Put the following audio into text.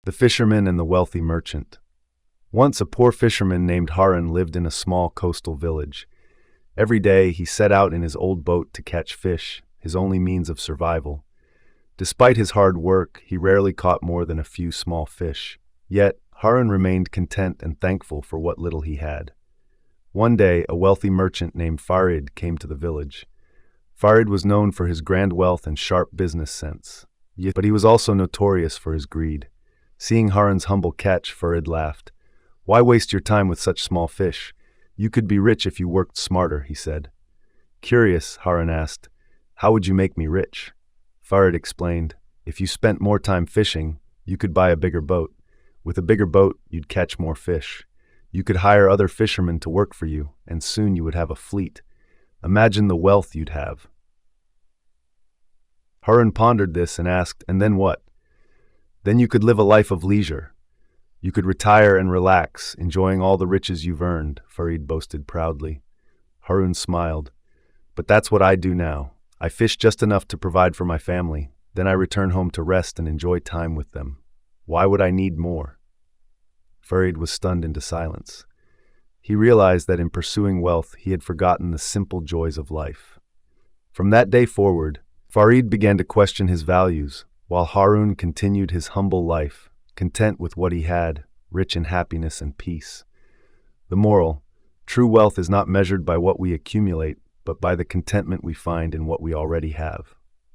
The Fisherman and the Wealthy Merchant. Once a poor fisherman named Harun lived in a small coastal village. Every day he set out in his old boat to catch fish, his only means of survival. Despite his hard work, he rarely caught more than a few small fish. Yet, Harun remained content and thankful for what little he had. One day, a wealthy merchant named Farid came to the village. Farid was known for his grand wealth and sharp business sense, but he was also notorious for his greed. Seeing Harun's humble catch, Farid laughed. "Why waste your time with such small fish? You could be rich if you worked smarter," he said. Curious, Harun asked, "How would you make me rich?" Farid explained, "If you spent more time fishing, you could buy a bigger boat. With a bigger boat, you'd catch more fish. You could hire other fishermen to work for you, and soon you would have a fleet. Imagine the wealth you'd have." Harun pondered this and asked, "And then what?" "Then you could live a life of leisure. You could retire and relax, enjoying all the riches you've earned," Farid boasted proudly. Harun smiled. "But that's what I do now. I fish just enough to provide for my family. Then I return home to rest and enjoy time with them. Why would I need more?" Farid was stunned into silence. He realized that in pursuing wealth, he had forgotten the simple joys of life. From that day forward, Farid began to question his values, while Harun continued his humble life, content with what he had, rich in happiness and peace. The moral: true wealth is not measured by what we accumulate, but by the contentment we find in what we already have.